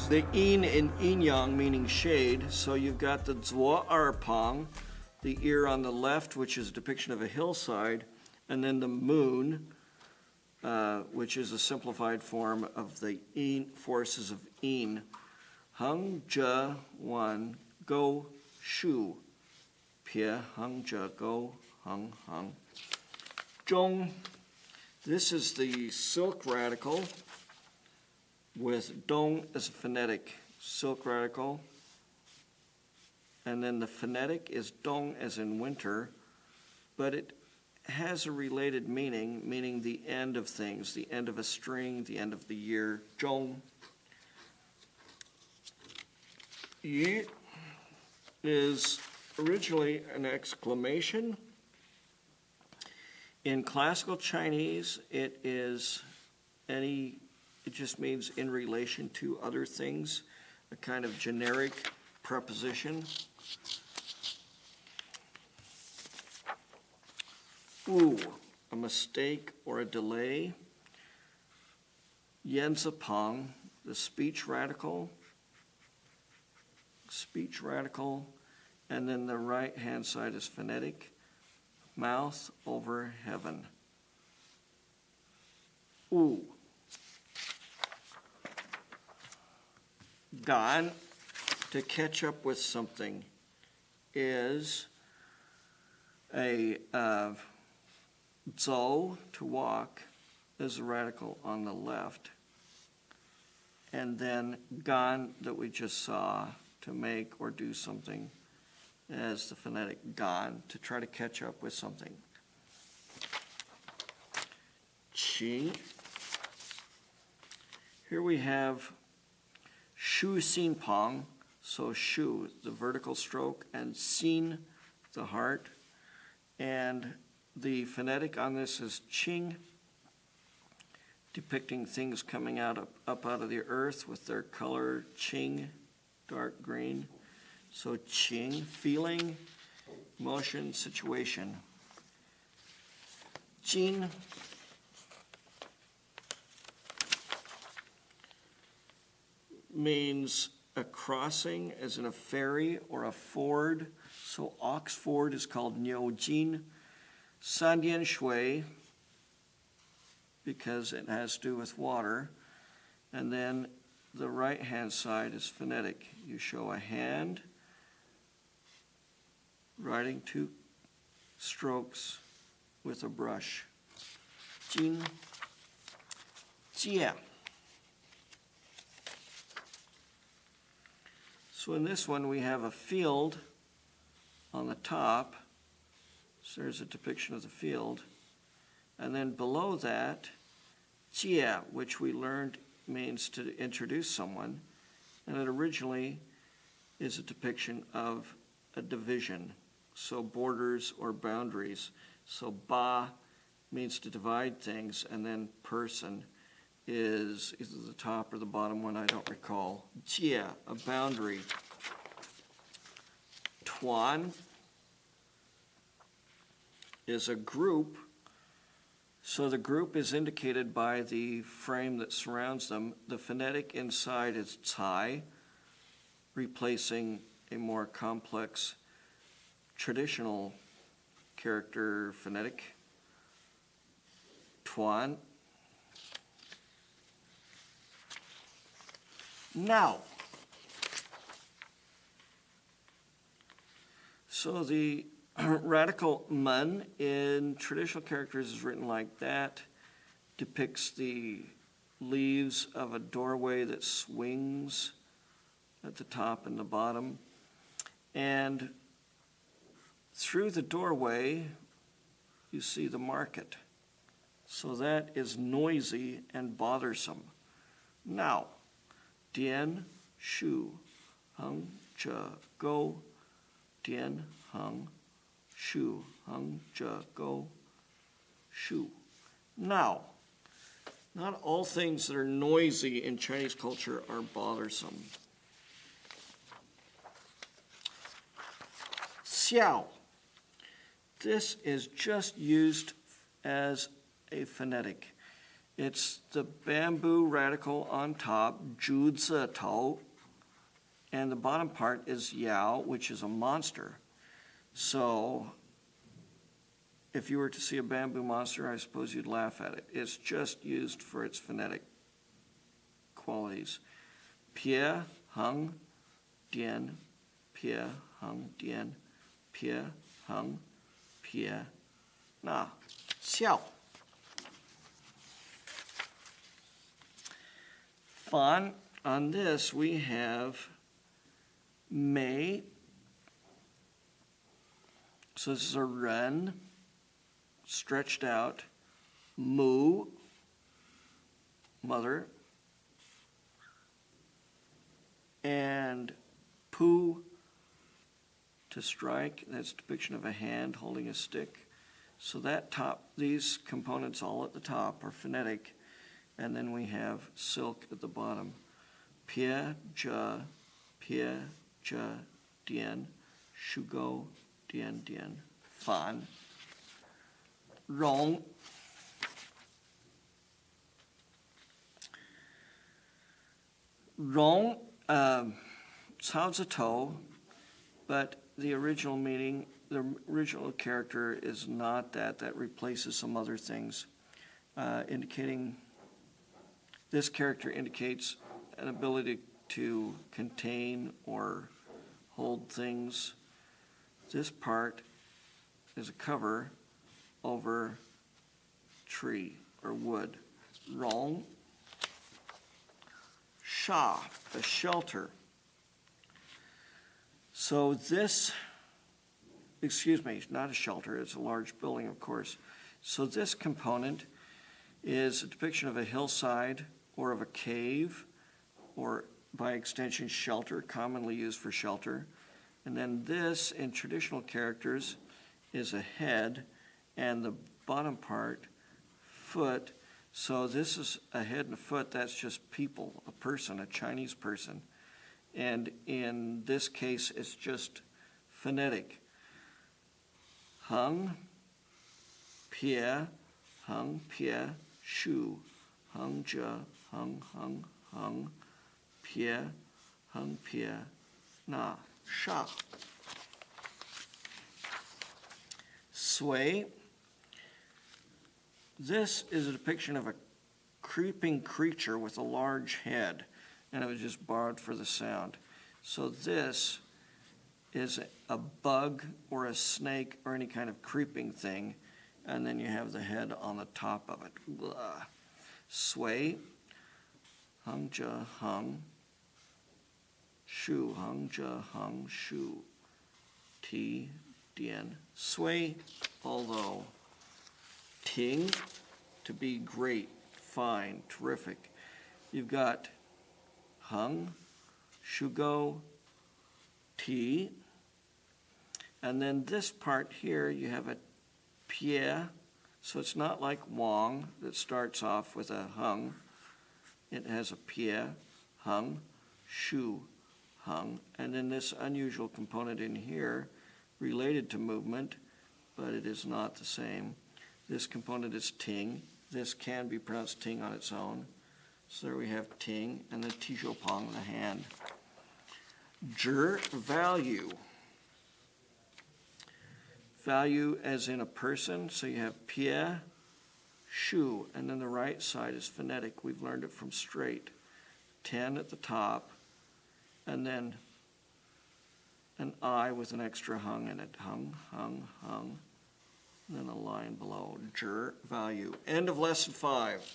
the yin in yin yang, meaning shade. So you've got the zuo er pang, the ear on the left, which is a depiction of a hillside, and then the moon, which is a simplified form of the yin forces of yin. Heng zhe wan go shu, pie heng zhe go heng heng. Zhong, this is the silk radical with dong as a phonetic, silk radical. And then the phonetic is dong as in winter, but it has a related meaning, meaning the end of things, the end of a string, the end of the year. Zhong. Yi is originally an exclamation. In classical Chinese, it just means in relation to other things, a kind of generic preposition. Wu, a mistake or a delay. Yenzapang, the speech radical, and then the right-hand side is phonetic, mouth over heaven. Wu. Gan, to catch up with something, is a zhou, to walk, is a radical on the left. And then gan, that we just saw, to make or do something, as the phonetic gan, to try to catch up with something. Qing. Here we have shu xin pang, so shu, the vertical stroke, and xin, the heart. And the phonetic on this is qing, depicting things coming up out of the earth with their color, qing, dark green. So qing, feeling, motion, situation. Jin, means a crossing, as in a ferry or a ford. So ox ford is called niujin. Sandian shui, because it has to do with water. And then the right-hand side is phonetic. You show a hand, writing two strokes with a brush. Jin, jie. So in this one, we have a field on the top. So there's a depiction of the field. And then below that, jie, which we learned means to introduce someone. And it originally is a depiction of a division, so borders or boundaries. So ba means to divide things, and then person is either the top or the bottom one, I don't recall. Jie, a boundary. Tuan is a group. So the group is indicated by the frame that surrounds them. The phonetic inside is cai, replacing a more complex traditional character phonetic. Tuan. Now. So the radical mun in traditional characters is written like that, depicts the leaves of a doorway that swings at the top and the bottom. And through the doorway, you see the market. So that is noisy and bothersome. Now, dian, shu, heng, zhe, go, dian, heng, shu, heng, zhe, go, shu. Now, not all things that are noisy in Chinese culture are bothersome. Xiao. This is just used as a phonetic. It's the bamboo radical on top, zhu zi tou, and the bottom part is yao, which is a monster. So if you were to see a bamboo monster, I suppose you'd laugh at it. It's just used for its phonetic qualities. Pie, hung, dian, pie, hung, dian, pie, hung, pie, na, xiao. Fan, on this we have mei. So this is a ren, stretched out, mu, mother, and pu, to strike. That's a depiction of a hand holding a stick. So that top, these components all at the top are phonetic, and then we have silk at the bottom. Pie, ja, dian, shugo, dian, dian, fan, rong. Rong, sounds a toe, but the original meaning, the original character is not that. That replaces some other things, indicating, this character indicates an ability to contain or hold things. This part is a cover over tree or wood. Rong. Sha, a shelter. So this, excuse me, not a shelter, it's a large building, of course. So this component is a depiction of a hillside or of a cave, or by extension shelter, commonly used for shelter. And then this, in traditional characters, is a head, and the bottom part, foot. So this is a head and a foot, that's just people, a person, a Chinese person. And in this case, it's just phonetic. Hung, pie, shu, hung, ja, hung, pie, na, sha. Sui. This is a depiction of a creeping creature with a large head, and it was just borrowed for the sound. So this is a bug or a snake or any kind of creeping thing, and then you have the head on the top of it. Blah. Sui, hung, ja, hung, shu, hung, ja, hung, shu, ti, dian. Sui, although. Ting, to be great, fine, terrific. You've got hung, shugo, ti, and then this part here you have a pie, so it's not like wong that starts off with a hung. It has a pie, hung, shu, hung, and then this unusual component in here related to movement, but it is not the same. This component is ting. This can be pronounced ting on its own. So there we have ting, and then tijopang, the hand. Zhi, value. Value as in a person, so you have pie, shu, and then the right side is phonetic. We've learned it from straight. 10 at the top, and then an I with an extra hung in it. Hung, hung, hung. And then a line below, Zhi, value. End of lesson 5.